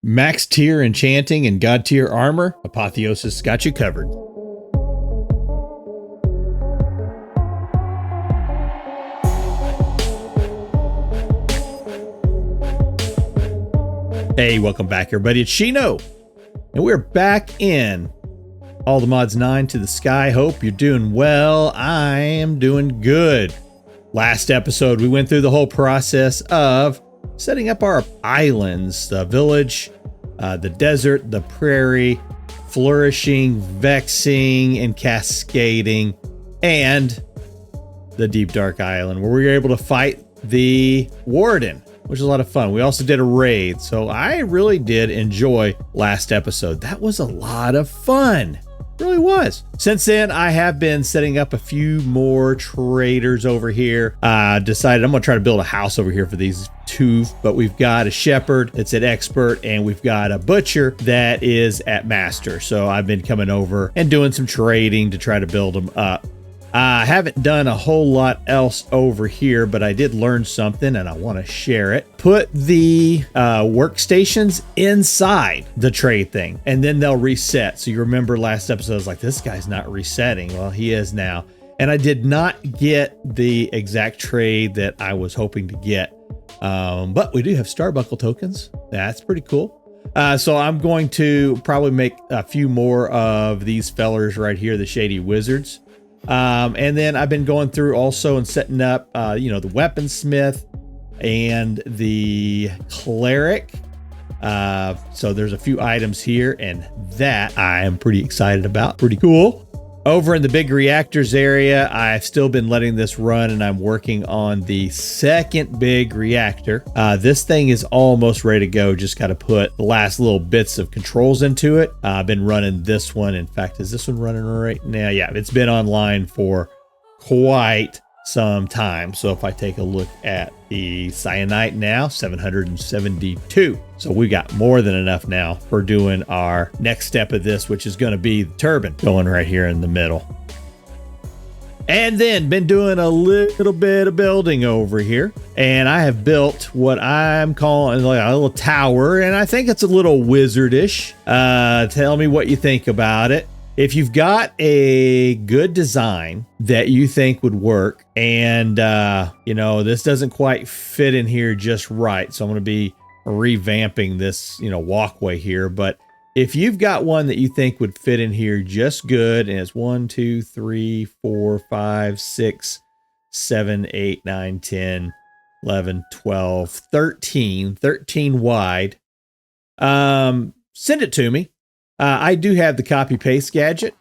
Max tier enchanting and god tier armor, Apotheosis got you covered. Hey, welcome back everybody, it's Shino, and we're back in All the Mods 9 to the Sky. Hope you're doing well. I am doing good. Last episode, we went through the whole process of setting up our islands, the village, the desert, the prairie, flourishing, vexing, and cascading, and the deep dark island where we were able to fight the warden, which is a lot of fun. We also did a raid, so I really did enjoy last episode. That was a lot of fun. It really was. Since then, I have been setting up a few more traders over here. Decided I'm gonna try to build a house over here for these two, but we've got a shepherd that's at expert, and we've got a butcher that is at master. So I've been coming over and doing some trading to try to build them up. I haven't done a whole lot else over here, but I did learn something and I want to share it. Put the workstations inside the trade thing and then they'll reset. So you remember last episode, I was like, this guy's not resetting. Well, he is now. And I did not get the exact trade that I was hoping to get. But we do have Starbuckle tokens. That's pretty cool. So I'm going to probably make a few more of these fellers right here, the Shady Wizards. And then I've been going through also and setting up, the weaponsmith and the cleric. So there's a few items here, and that I am pretty excited about. Pretty cool. Over in the big reactors area, I've still been letting this run, and I'm working on the second big reactor. This thing is almost ready to go. Just got to put the last little bits of controls into it. I've been running this one. In fact, is this one running right now? Yeah, it's been online for quite some time. So if I take a look at the cyanite now, 772. So we got more than enough now for doing our next step of this, which is going to be the turbine going right here in the middle. And then been doing a little bit of building over here, and I have built what I'm calling like a little tower, and I think it's a little wizardish. Tell me what you think about it. If you've got a good design that you think would work, and this doesn't quite fit in here just right, so I'm going to be revamping this walkway here. But if you've got one that you think would fit in here just good, and it's 1 2 3 4 5 6 7 8 9 10 11 12 13 wide, send it to me. I do have the copy paste gadget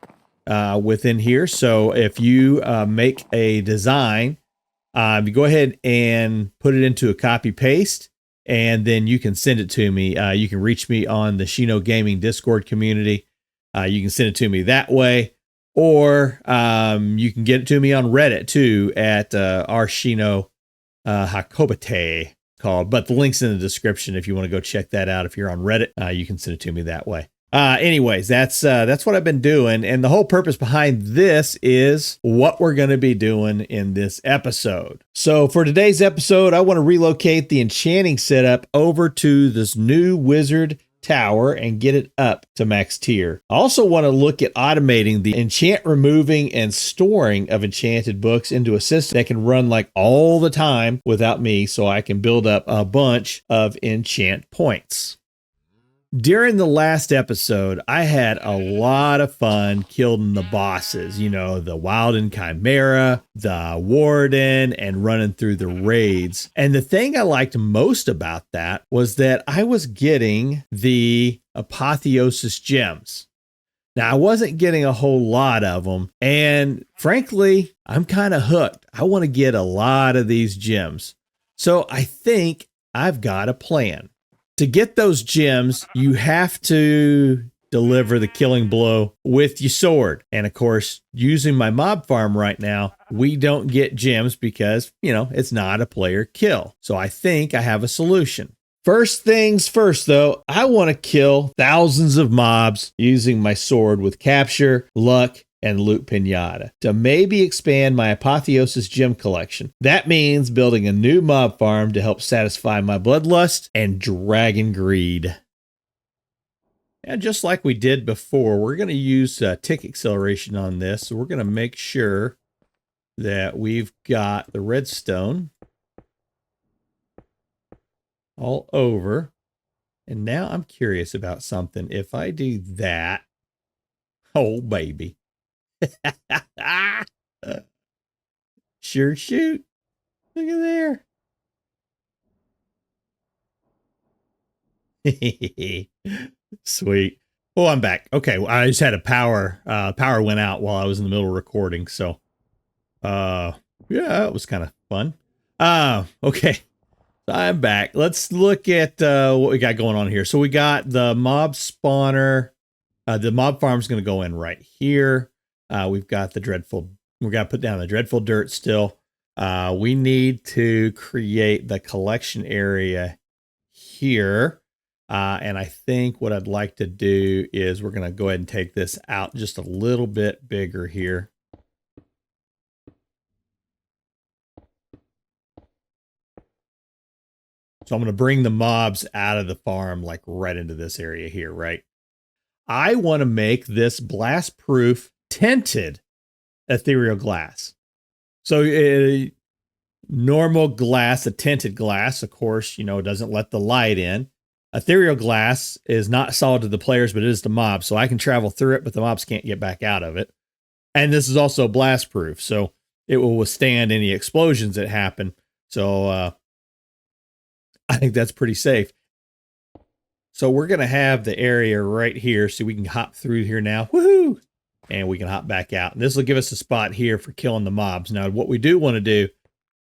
within here. So if you make a design, you go ahead and put it into a copy paste, and then you can send it to me. You can reach me on the Shino Gaming Discord community. You can send it to me that way, or you can get it to me on Reddit too at our Shino Hakobi-te called. But the link's in the description if you want to go check that out. If you're on Reddit, you can send it to me that way. Anyways, that's what I've been doing. And the whole purpose behind this is what we're going to be doing in this episode. So for today's episode, I want to relocate the enchanting setup over to this new wizard tower and get it up to max tier. I also want to look at automating the enchant removing and storing of enchanted books into a system that can run like all the time without me, so I can build up a bunch of enchant points. During the last episode, I had a lot of fun killing the bosses, the Wilden Chimera, the Warden, and running through the raids. And the thing I liked most about that was that I was getting the Apotheosis gems. Now, I wasn't getting a whole lot of them, and frankly, I'm kind of hooked. I want to get a lot of these gems. So I think I've got a plan. To get those gems, you have to deliver the killing blow with your sword. And of course, using my mob farm right now, we don't get gems because, it's not a player kill. So I think I have a solution. First things first, though, I want to kill thousands of mobs using my sword with capture, luck, and loot pinata to maybe expand my Apotheosis gem collection. That means building a new mob farm to help satisfy my bloodlust and dragon greed. And just like we did before, we're going to use tick acceleration on this. So we're going to make sure that we've got the redstone all over. And now I'm curious about something. If I do that, oh, baby. Sure shoot. Look at there. Sweet. Oh, I'm back. Okay, well, I just had a power went out while I was in the middle of recording, so yeah, it was kind of fun. Okay. So I'm back. Let's look at what we got going on here. So we got the mob spawner. The mob farm's going to go in right here. We've got the dreadful. We're going to put down the dreadful dirt still. We need to create the collection area here. And I think what I'd like to do is we're going to go ahead and take this out just a little bit bigger here. So I'm going to bring the mobs out of the farm, like right into this area here, right? I want to make this blast-proof tinted ethereal glass. So normal glass, a tinted glass, of course, doesn't let the light in. Ethereal glass is not solid to the players, but it is to mobs. So I can travel through it, but the mobs can't get back out of it. And this is also blast-proof, so it will withstand any explosions that happen. So I think that's pretty safe. So we're going to have the area right here so we can hop through here now. Woohoo! And we can hop back out. And this will give us a spot here for killing the mobs. Now, what we do want to do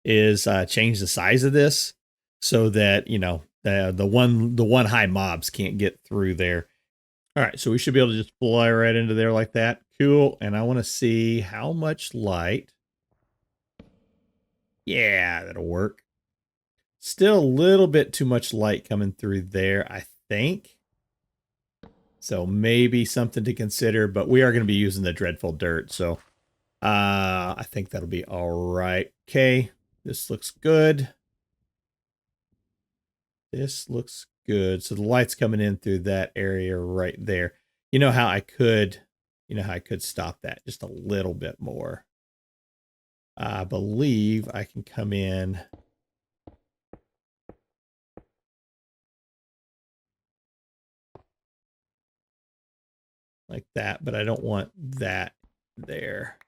is change the size of this so that, the one high mobs can't get through there. All right, so we should be able to just fly right into there like that. Cool. And I want to see how much light. Yeah, that'll work. Still a little bit too much light coming through there, I think. So maybe something to consider, but we are going to be using the dreadful dirt. So I think that'll be all right. Okay, this looks good. This looks good. So the light's coming in through that area right there. You know how I could stop that just a little bit more. I believe I can come in like that, but I don't want that there.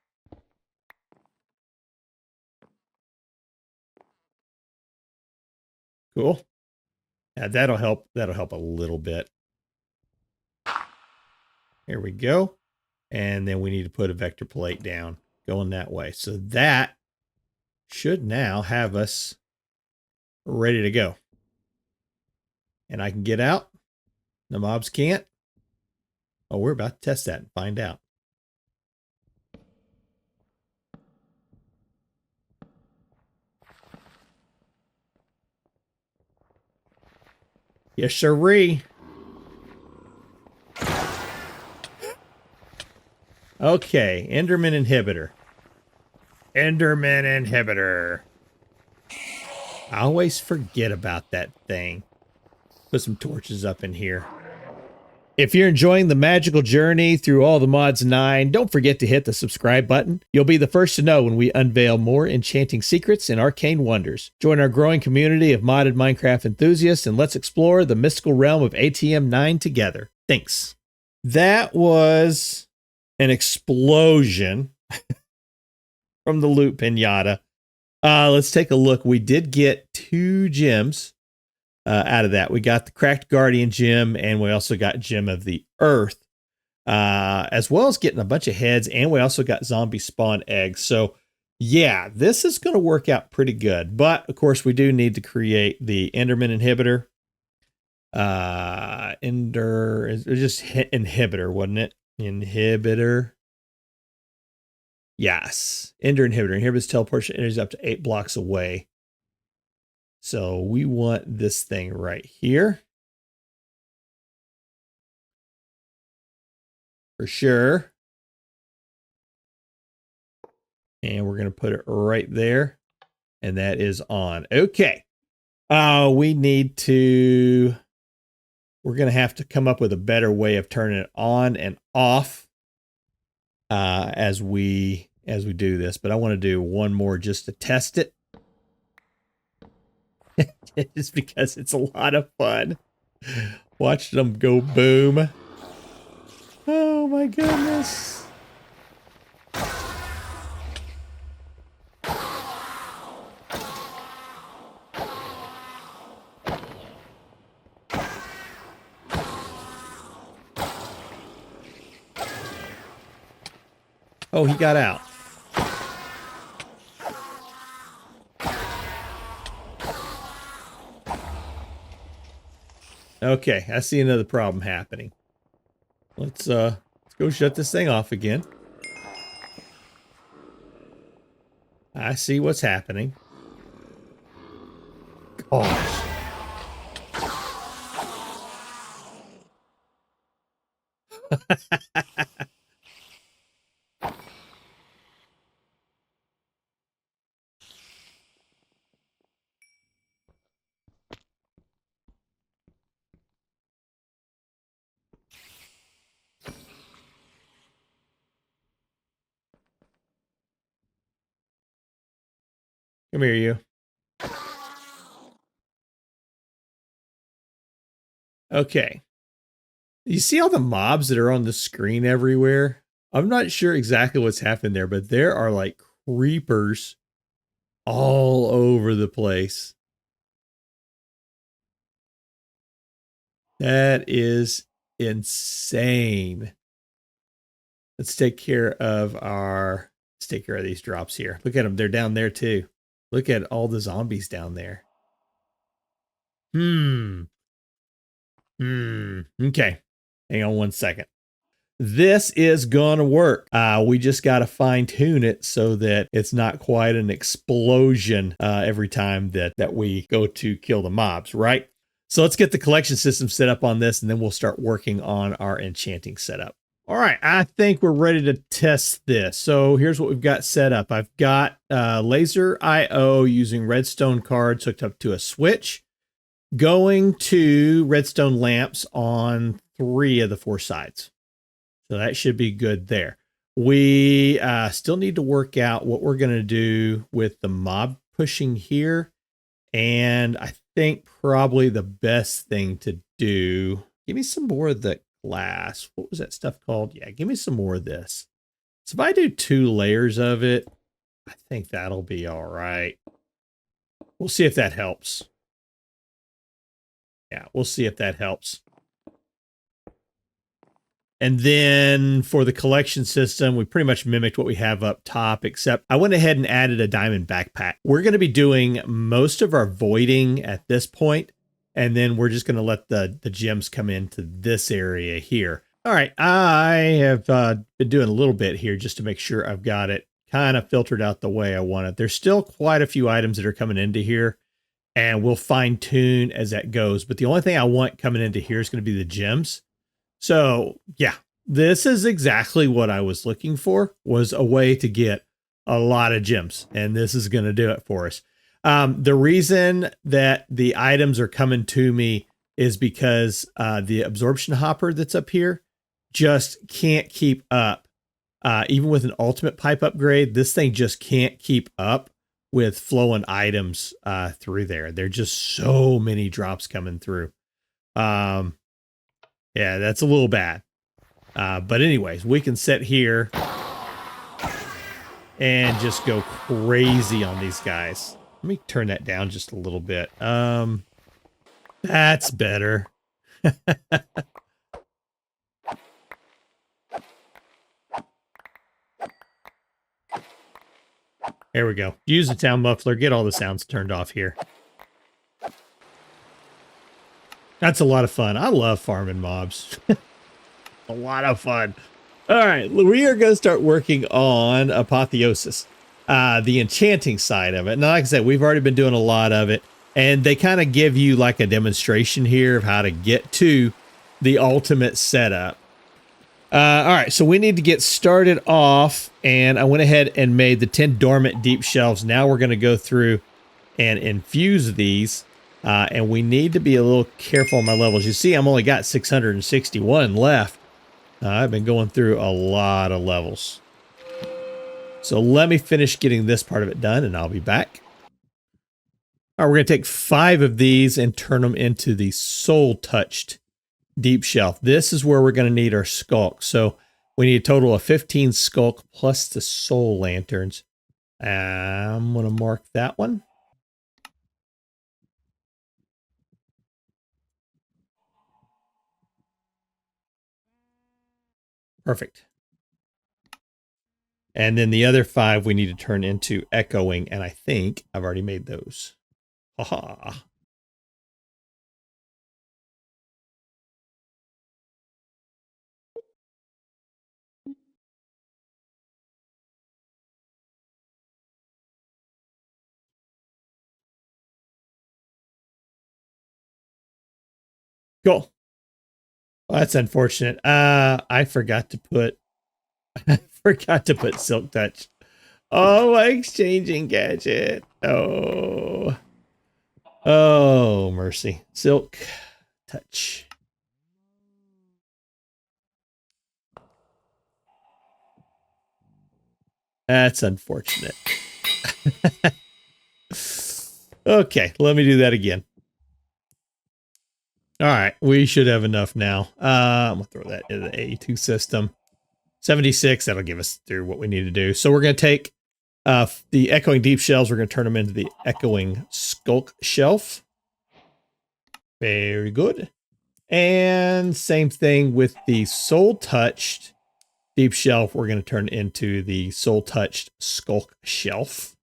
Cool. Yeah, that'll help. That'll help a little bit. Here we go. And then we need to put a vector plate down going that way. So that should now have us ready to go. And I can get out. The mobs can't. Oh, we're about to test that and find out. Yes, sirree. Okay, Enderman inhibitor. Enderman inhibitor. I always forget about that thing. Put some torches up in here. If you're enjoying the magical journey through all the mods 9, don't forget to hit the subscribe button. You'll be the first to know when we unveil more enchanting secrets and arcane wonders. Join our growing community of modded Minecraft enthusiasts and let's explore the mystical realm of ATM9 together. Thanks. That was an explosion from the loot pinata. Let's take a look. We did get 2 gems. Out of that, we got the Cracked Guardian gem, and we also got Gem of the Earth, as well as getting a bunch of heads, and we also got zombie spawn eggs. So, yeah, this is going to work out pretty good. But, of course, we do need to create the Enderman inhibitor. It was just inhibitor, wasn't it? Inhibitor. Yes, Ender inhibitor. Inhibits teleportation enters up to 8 blocks away. So we want this thing right here. For sure. And we're going to put it right there. And that is on. Okay. We need to we're going to have to come up with a better way of turning it on and off as we do this. But I want to do one more just to test it. Just because it's a lot of fun. Watching them go boom. Oh my goodness. Oh, he got out. Okay, I see another problem happening. Let's go shut this thing off again. I see what's happening. Gosh. Come here, you. Okay. You see all the mobs that are on the screen everywhere? I'm not sure exactly what's happened there, but there are like creepers all over the place. That is insane. Let's take care of these drops here. Look at them. They're down there too. Look at all the zombies down there. Okay. Hang on one second. This is gonna work. We just got to fine tune it so that it's not quite an explosion every time that we go to kill the mobs, right? So let's get the collection system set up on this, and then we'll start working on our enchanting setup. All right, I think we're ready to test this. So here's what we've got set up. I've got laser IO using redstone cards hooked up to a switch, going to redstone lamps on 3 of the 4 sides. So that should be good there. We still need to work out what we're going to do with the mob pushing here. And I think probably the best thing to do, give me some more of the glass. What was that stuff called? Yeah, give me some more of this. So if I do 2 layers of it, I think that'll be all right. We'll see if that helps. Yeah, we'll see if that helps. And then for the collection system, we pretty much mimicked what we have up top, except I went ahead and added a diamond backpack. We're going to be doing most of our voiding at this point, and then we're just going to let the gems come into this area here. All right, I have been doing a little bit here just to make sure I've got it kind of filtered out the way I want it. There's still quite a few items that are coming into here, and we'll fine tune as that goes. But the only thing I want coming into here is going to be the gems. So yeah, this is exactly what I was looking for, was a way to get a lot of gems. And this is going to do it for us. The reason that the items are coming to me is because the absorption hopper that's up here just can't keep up. Even with an ultimate pipe upgrade, this thing just can't keep up with flowing items through there. There are just so many drops coming through. Yeah, that's a little bad. But anyways, we can sit here and just go crazy on these guys. Let me turn that down just a little bit. That's better. There we go. Use the sound muffler. Get all the sounds turned off here. That's a lot of fun. I love farming mobs. A lot of fun. All right, we are going to start working on Apotheosis, the enchanting side of it. Now, like I said, we've already been doing a lot of it, and they kind of give you like a demonstration here of how to get to the ultimate setup. All right, so we need to get started off, and I went ahead and made the 10 dormant deep shelves. Now we're going to go through and infuse these. And we need to be a little careful on my levels. You see, I'm only got 661 left. I've been going through a lot of levels. So let me finish getting this part of it done, and I'll be back. All right, we're going to take 5 of these and turn them into the soul-touched deep shelf. This is where we're going to need our skulk. So we need a total of 15 skulk plus the soul lanterns. I'm going to mark that one. Perfect. And then the other 5 we need to turn into echoing, and I think I've already made those. Haha. Cool. Well, that's unfortunate. I forgot to put Silk Touch. Oh, my exchanging gadget. Oh. Oh, mercy. Silk Touch. That's unfortunate. Okay, let me do that again. All right, we should have enough now. I'm going to throw that into the A2 system. 76, that'll give us through what we need to do. So we're going to take the echoing deep shells. We're going to turn them into the echoing skulk shelf. Very good. And same thing with the soul touched deep shelf. We're going to turn into the soul touched skulk shelf.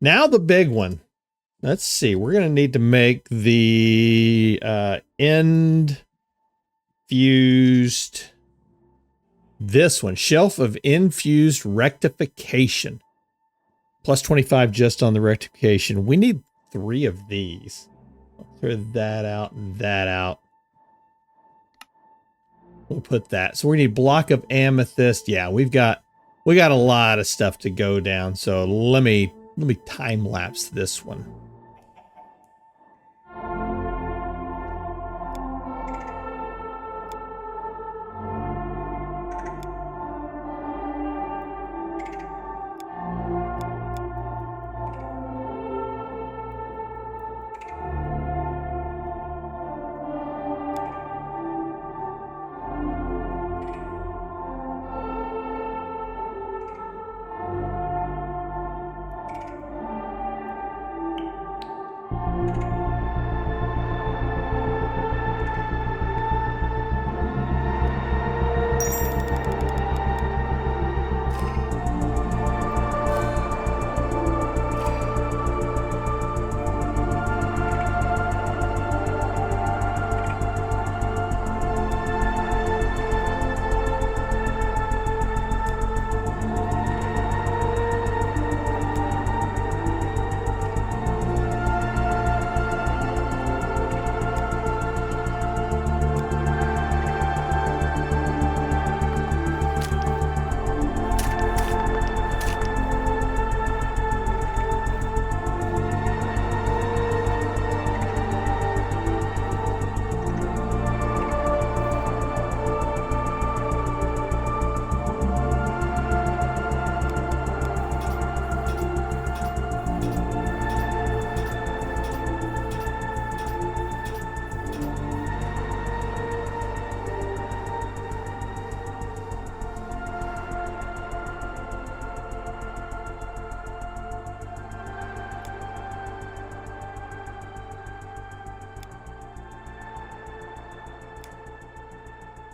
Now the big one. Let's see. We're going to need to make the end fused. This one, Shelf of Infused Rectification. Plus 25 just on the rectification. We need 3 of these. I'll throw that out and that out. We'll put that. So we need block of amethyst. Yeah, we got a lot of stuff to go down. So let me time lapse this one.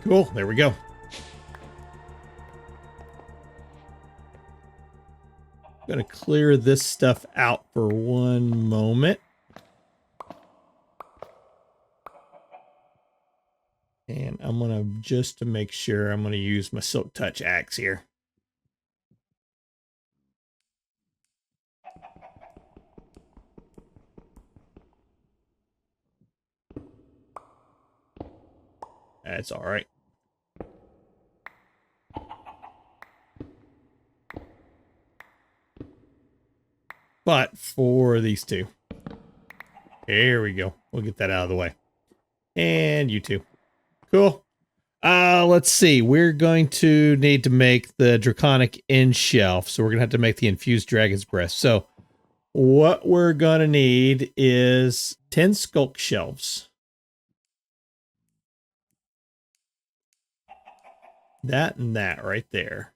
Cool. There we go. I'm going to clear this stuff out for one moment. And I'm going to, just to make sure, I'm going to use my Silk Touch axe here. That's all right. But for these two, here we go. We'll get that out of the way. And you two. Cool. Let's see. We're going to need to make the draconic end shelf. So we're going to have to make the infused dragon's breath. So what we're going to need is 10 sculk shelves. That and that right there.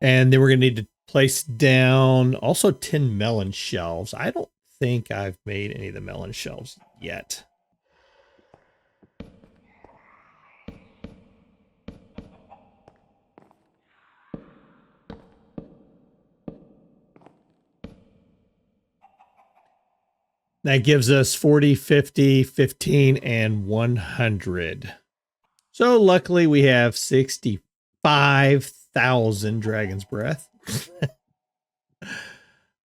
And then we're going to need to place down also 10 melon shelves. I don't think I've made any of the melon shelves yet. That gives us 40, 50, 15, and 100. So luckily we have 65,000 Dragon's Breath.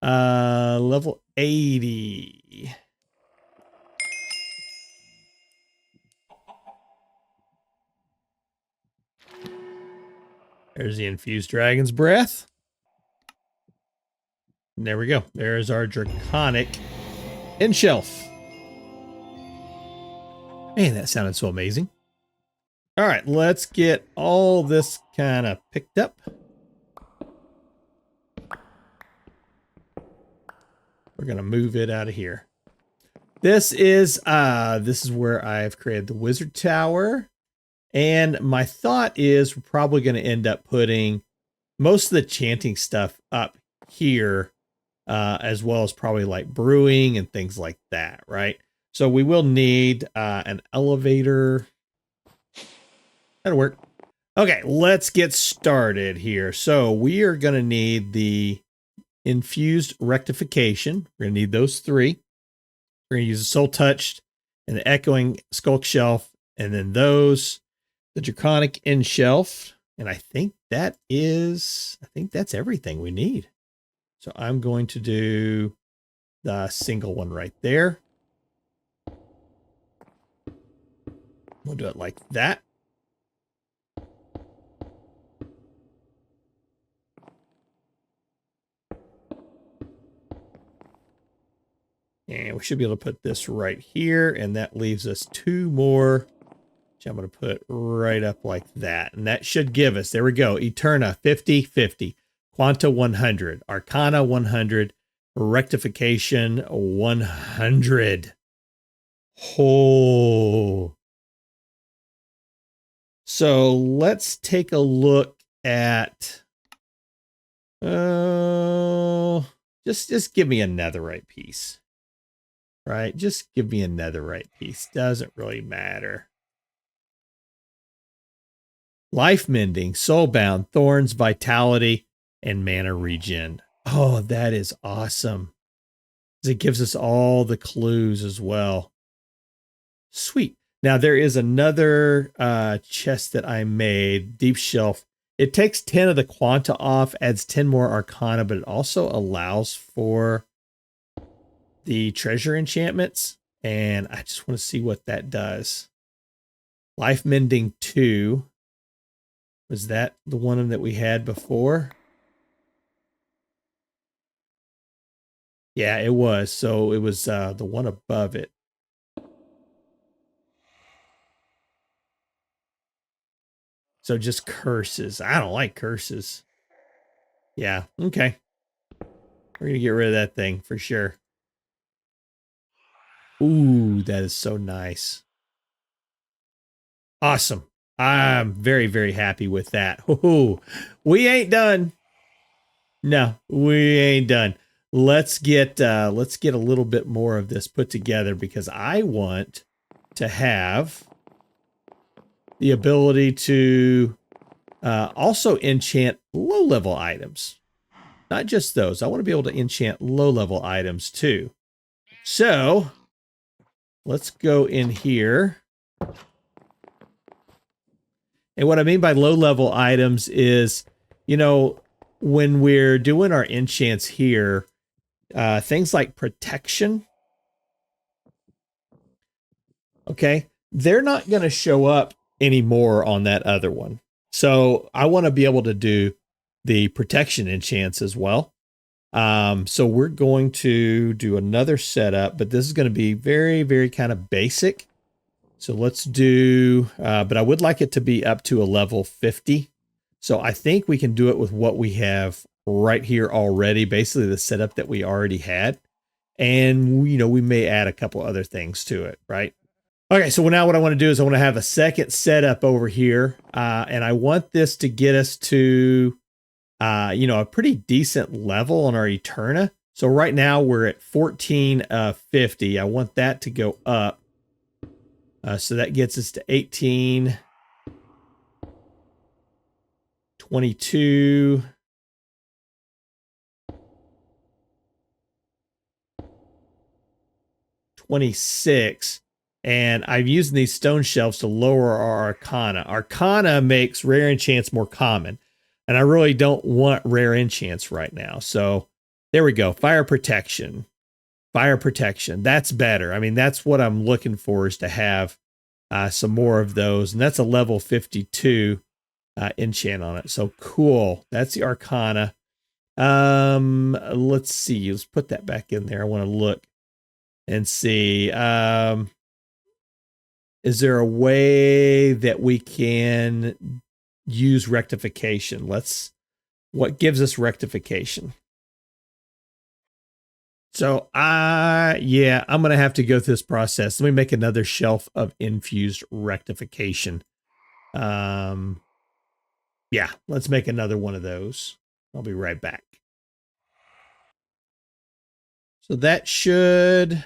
Level 80. There's the infused Dragon's Breath. And there we go. There's our draconic end shelf. Man, that sounded so amazing. All right, let's get all this kind of picked up. We're going to move it out of here. This is where I've created the wizard tower. And my thought is we're probably going to end up putting most of the chanting stuff up here, as well as probably like brewing and things like that, right? So we will need an elevator. That'll work. Okay, let's get started here. So we are going to need the infused rectification. We're going to need those three. We're going to use the soul touched and the echoing skulk shelf, and then those, the draconic end shelf. And I think that's everything we need. So I'm going to do the single one right there. We'll do it like that. And we should be able to put this right here. And that leaves us two more, which I'm going to put right up like that. And that should give us, there we go, Eterna 50-50, Quanta 100, Arcana 100, Rectification 100. Oh. So let's take a look at, just give me a netherite piece. Right? Just give me a netherite piece. Doesn't really matter. Life mending, soulbound, thorns, vitality, and mana regen. Oh, that is awesome. It gives us all the clues as well. Sweet. Now there is another chest that I made, deep shelf. It takes 10 of the quanta off, adds 10 more arcana, but it also allows for the treasure enchantments, and I just want to see what that does. Life mending 2. Was that the one that we had before? Yeah, it was. So it was the one above it. So just curses. I don't like curses. Yeah, okay. We're going to get rid of that thing for sure. Ooh, that is so nice. Awesome. I'm very, very happy with that. Ooh, we ain't done. No, we ain't done. Let's get a little bit more of this put together, because I want to have the ability to also enchant low-level items. Not just those. I want to be able to enchant low-level items too. So let's go in here. And what I mean by low-level items is You know, when we're doing our enchants here, things like protection, okay, they're not going to show up anymore on that other one. So I want to be able to do the protection enchants as well. So we're going to do another setup, but this is going to be very, very kind of basic. So let's do, but I would like it to be up to a level 50. So I think we can do it with what we have right here already, basically the setup that we already had. And, you know, we may add a couple other things to it, right? Okay, so now what I want to do is I want to have a second setup over here. And I want this to get us to, you know, a pretty decent level on our Eterna. So right now we're at 1450. I want that to go up. So that gets us to 18, 22, 26. And I'm using these stone shelves to lower our Arcana. Arcana makes rare enchants more common. And I really don't want rare enchants right now. So there we go. Fire protection. Fire protection. That's better. I mean, that's what I'm looking for, is to have some more of those. And that's a level 52 enchant on it. So cool. That's the Arcana. Let's see. Let's put that back in there. I want to look and see. Is there a way that we can use rectification? What gives us rectification? So yeah, I'm going to have to go through this process. Let me make another shelf of infused rectification. Yeah, let's make another one of those. I'll be right back. So that should,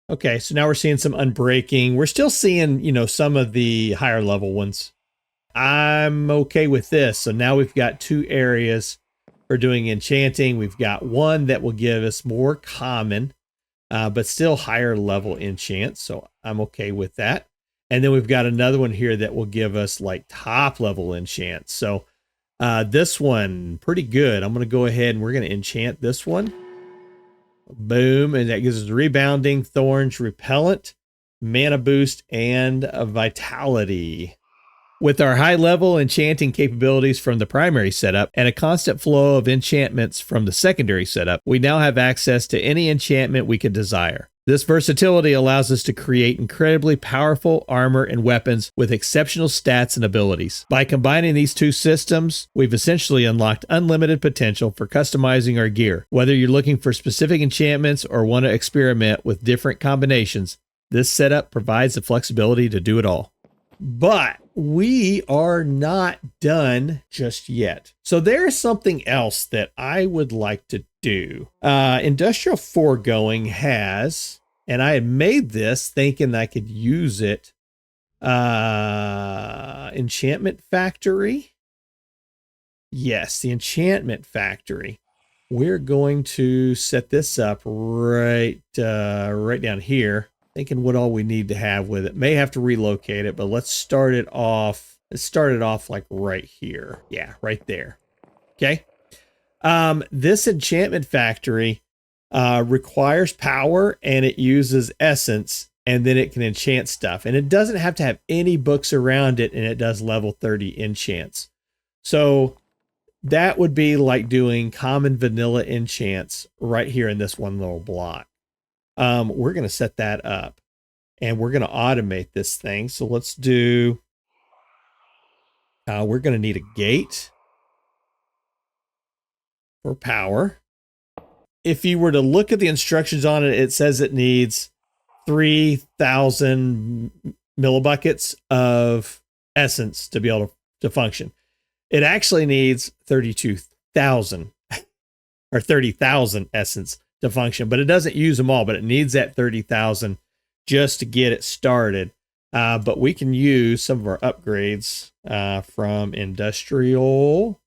okay, so now we're seeing some unbreaking. We're still seeing, you know, some of the higher level ones. I'm okay with this. So now we've got 2 areas for doing enchanting. We've got one that will give us more common, but still higher level enchants. So I'm okay with that. And then we've got another one here that will give us like top level enchants. So this one, pretty good. I'm going to go ahead and we're going to enchant this one. Boom. And that gives us rebounding, thorns, repellent, mana boost, and a vitality. With our high level enchanting capabilities from the primary setup and a constant flow of enchantments from the secondary setup, we now have access to any enchantment we could desire. This versatility allows us to create incredibly powerful armor and weapons with exceptional stats and abilities. By combining these 2 systems, we've essentially unlocked unlimited potential for customizing our gear. Whether you're looking for specific enchantments or want to experiment with different combinations, this setup provides the flexibility to do it all. But we are not done just yet. So there's something else that I would like to do. Industrial Foregoing has, and I had made this thinking I could use it. Enchantment Factory. Yes, the Enchantment Factory. We're going to set this up right down here. Thinking what all we need to have with it. May have to relocate it, but let's start it off. Let's start it off like right here. Yeah, right there. Okay. This Enchantment Factory requires power, and it uses essence, and then it can enchant stuff. And it doesn't have to have any books around it, and it does level 30 enchants. So that would be like doing common vanilla enchants right here in this one little block. We're going to set that up, and we're going to automate this thing. So let's do, we're going to need a gate for power. If you were to look at the instructions on it, it says it needs 3,000 millibuckets of essence to be able to function. It actually needs 32,000 or 30,000 essence to function, but it doesn't use them all, but it needs that 30,000 just to get it started. But we can use some of our upgrades from industrial.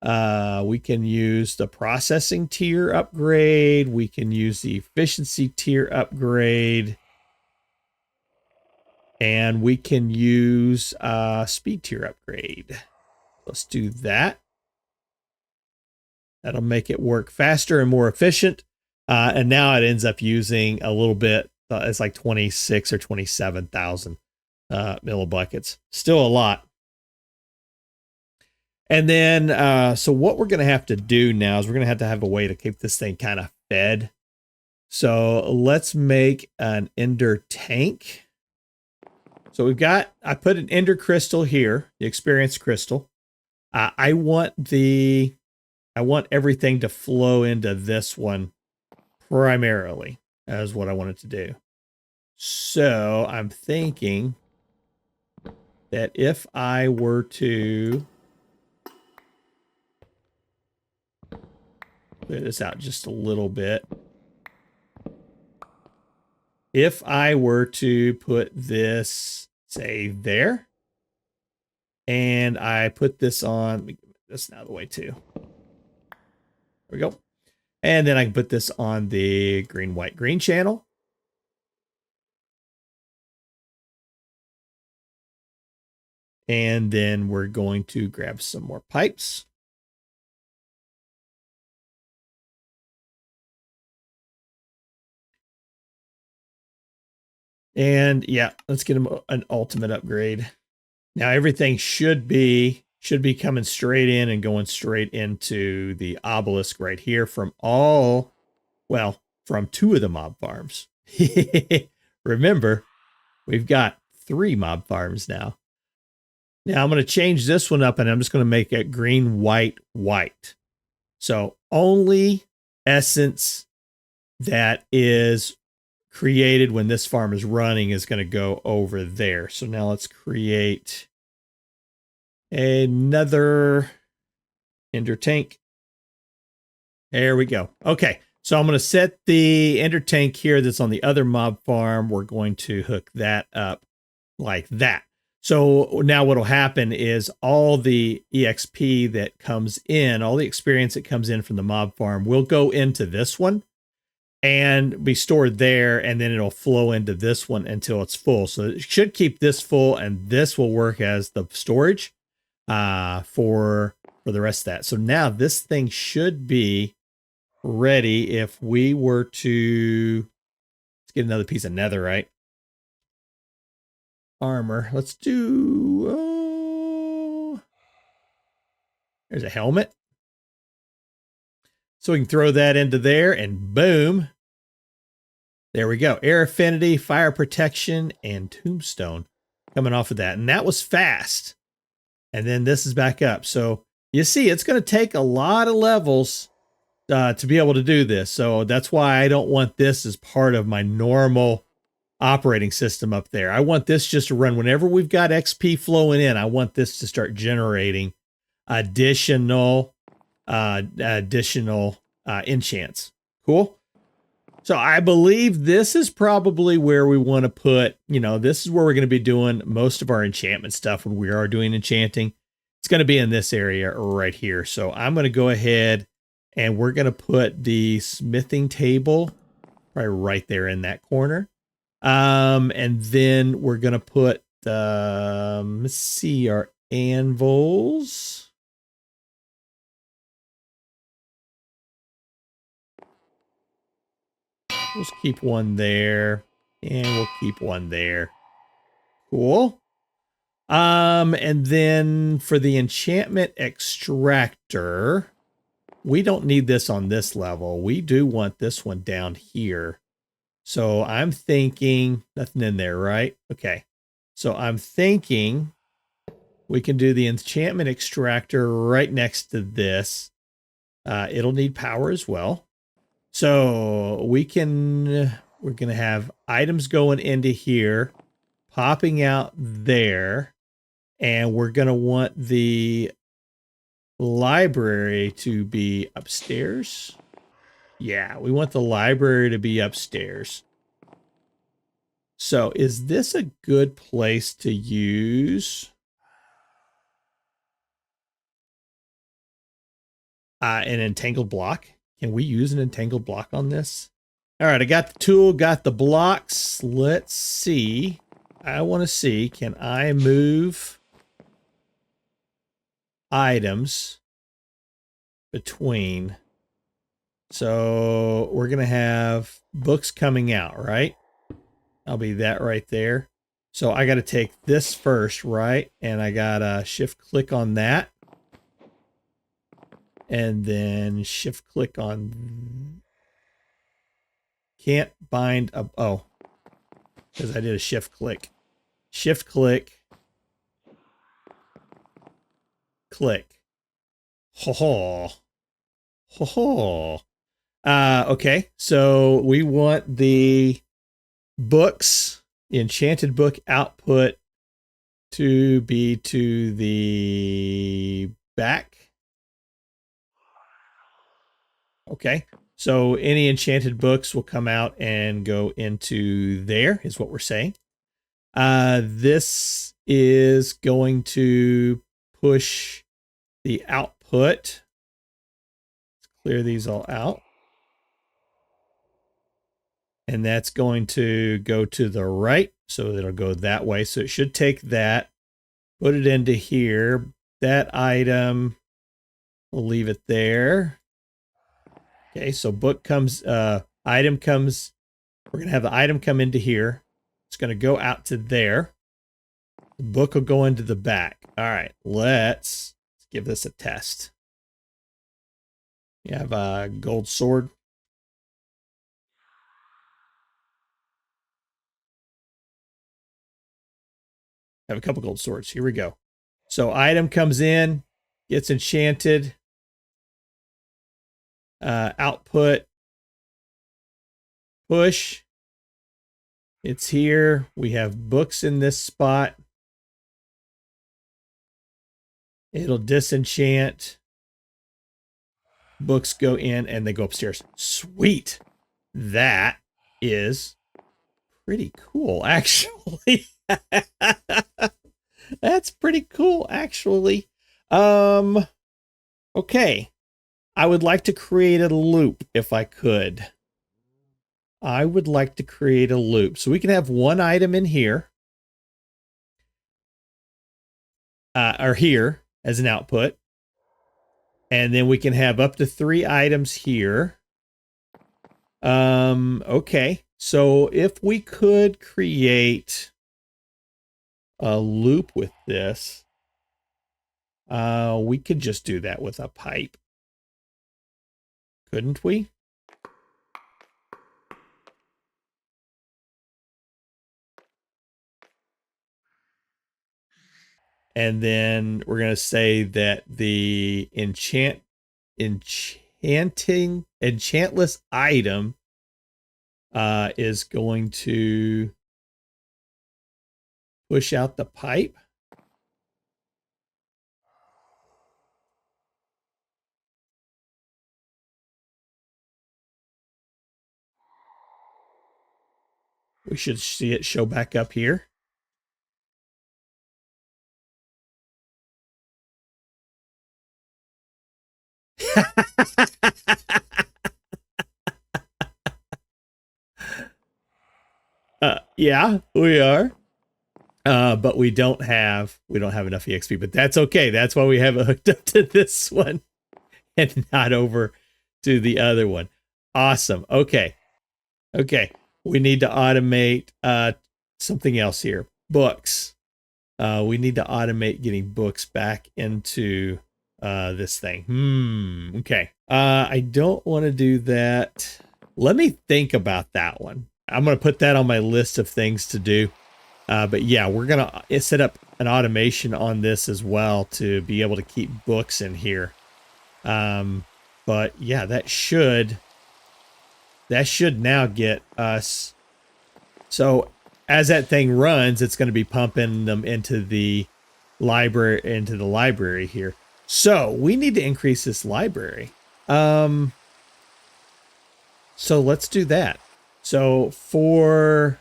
We can use the processing tier upgrade. We can use the efficiency tier upgrade. And we can use speed tier upgrade. Let's do that. That'll make it work faster and more efficient. And now it ends up using a little bit. It's like 26 or 27,000 millibuckets. Still a lot. And then, so what we're going to have to do now is we're going to have a way to keep this thing kind of fed. So let's make an ender tank. So we've got, I put an ender crystal here, the experience crystal. I want everything to flow into this one primarily as what I want it to do. So I'm thinking that if I were to clear this out just a little bit. If I were to put this, say, there, and I put this on, let me get this out of the way too. There we go. And then I can put this on the green, white, green channel. And then we're going to grab some more pipes. And yeah, let's get them an ultimate upgrade. Now everything should be coming straight in and going straight into the obelisk right here from from 2 of the mob farms. Remember, we've got 3 mob farms now. Now I'm going to change this one up and I'm just going to make it green, white, white. So only essence that is created when this farm is running is going to go over there. So now let's create another ender tank. There we go. Okay. So I'm going to set the ender tank here that's on the other mob farm. We're going to hook that up like that. So now what'll happen is all the EXP that comes in, all the experience that comes in from the mob farm will go into this one and be stored there, and then it'll flow into this one until it's full. So it should keep this full, and this will work as the storage for the rest of that. So now this thing should be ready if we were to, let's get another piece of netherite. Armor. Let's do, there's a helmet. So we can throw that into there and boom. There we go. Air affinity, fire protection, and tombstone coming off of that. And that was fast. And then this is back up. So you see, it's going to take a lot of levels to be able to do this. So that's why I don't want this as part of my normal operating system up there. I want this just to run whenever we've got XP flowing in. I want this to start generating additional enchants. Cool. So I believe this is probably where we want to put, this is where we're going to be doing most of our enchantment stuff when we are doing enchanting. It's going to be in this area right here. So I'm going to go ahead and we're going to put the smithing table probably right there in that corner. And then we're going to put, let's see, our anvils. Let's keep one there, and we'll keep one there. Cool. And then for the enchantment extractor, we don't need this on this level. We do want this one down here. So I'm thinking, nothing in there, right? Okay. So I'm thinking we can do the enchantment extractor right next to this. It'll need power as well. So we're going to have items going into here, popping out there, and we're going to want the library to be upstairs. Yeah, we want the library to be upstairs. So is this a good place to use an entangled block? Can we use an entangled block on this? All right, I got the tool, got the blocks. Let's see. I want to see, can I move items between. So we're going to have books coming out, right? I'll be that right there. So I got to take this first, right? And I got to shift click on that. And then shift click on, can't bind up. Oh, because I did a shift click. Shift click. Click. Ho ho. Ho ho. Okay, so we want the books, the enchanted book output to be to the back. Okay, so any enchanted books will come out and go into there, is what we're saying. This is going to push the output. Let's clear these all out. And that's going to go to the right. So it'll go that way. So it should take that, put it into here. That item, we'll leave it there. Okay, so book comes, item comes, we're going to have the item come into here. It's going to go out to there. The book will go into the back. All right, let's give this a test. You have a gold sword. I have a couple gold swords. Here we go. So item comes in, gets enchanted. Output. Push. It's here. We have books in this spot. It'll disenchant. Books go in and they go upstairs. Sweet. That is pretty cool, actually. That's pretty cool, actually. Okay. I would like to create a loop if I could. I would like to create a loop. So we can have one item in here. Or here as an output. And then we can have up to 3 items here. Okay. So if we could create a loop with this, we could just do that with a pipe. Couldn't we? And then we're going to say that the enchantless item is going to push out the pipe. We should see it show back up here. Yeah, we are. But we don't have enough EXP, but that's okay. That's why we have it hooked up to this one and not over to the other one. Awesome. Okay. Okay. We need to automate something else here. Books. We need to automate getting books back into this thing. Okay. I don't want to do that. Let me think about that one. I'm going to put that on my list of things to do. But yeah, we're going to set up an automation on this as well to be able to keep books in here. But yeah, that should now get us. So as that thing runs, it's going to be pumping them into the library here. So we need to increase this library. So let's do that. So for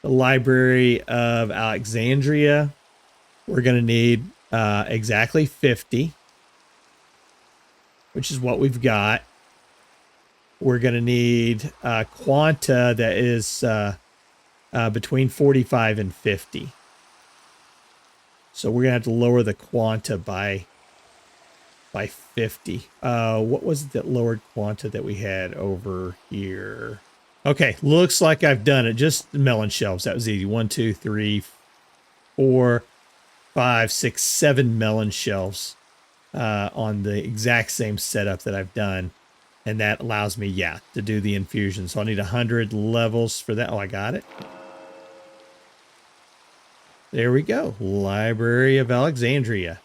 the Library of Alexandria, we're going to need exactly 50, which is what we've got. We're going to need quanta that is between 45 and 50. So we're going to have to lower the quanta by by 50. What was it that lowered quanta that we had over here? Okay, looks like I've done it. Just melon shelves. That was easy. 1, 2, 3, 4, 5, 6, 7 melon shelves on the exact same setup that I've done. And that allows me, yeah, to do the infusion. So I need 100 levels for that. Oh, I got it. There we go. Library of Alexandria.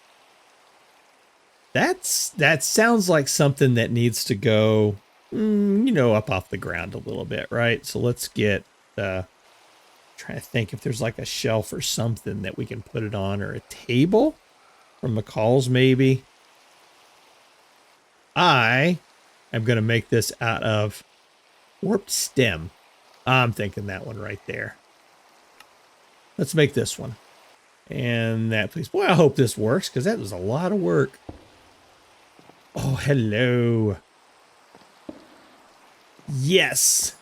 That sounds like something that needs to go, you know, up off the ground a little bit, right? So let's get, trying to think if there's like a shelf or something that we can put it on, or a table from McCall's maybe. I am going to make this out of warped stem. I'm thinking that one right there. Let's make this one. And that, please. Boy, I hope this works, because that was a lot of work. Oh, hello. Yes.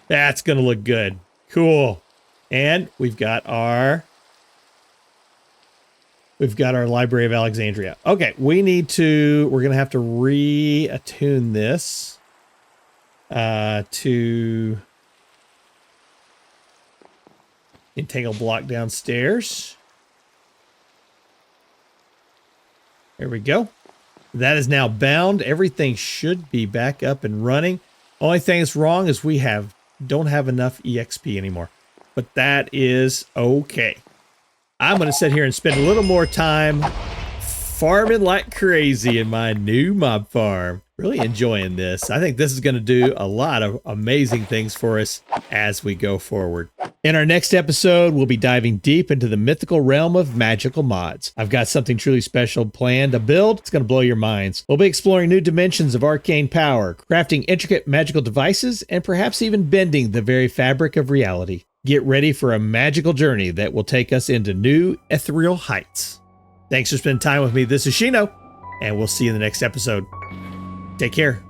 That's going to look good. Cool. And we've got our Library of Alexandria. Okay, we're going to have to reattune this to Entangle block downstairs. There we go. That is now bound. Everything should be back up and running. Only thing that's wrong is we don't have enough EXP anymore. But that is okay. I'm going to sit here and spend a little more time farming like crazy in my new mob farm. Really enjoying this. I think this is going to do a lot of amazing things for us as we go forward. In our next episode, we'll be diving deep into the mythical realm of magical mods. I've got something truly special planned to build. It's going to blow your minds. We'll be exploring new dimensions of arcane power, crafting intricate magical devices, and perhaps even bending the very fabric of reality. Get ready for a magical journey that will take us into new ethereal heights. Thanks for spending time with me. This is Shino, and we'll see you in the next episode. Take care.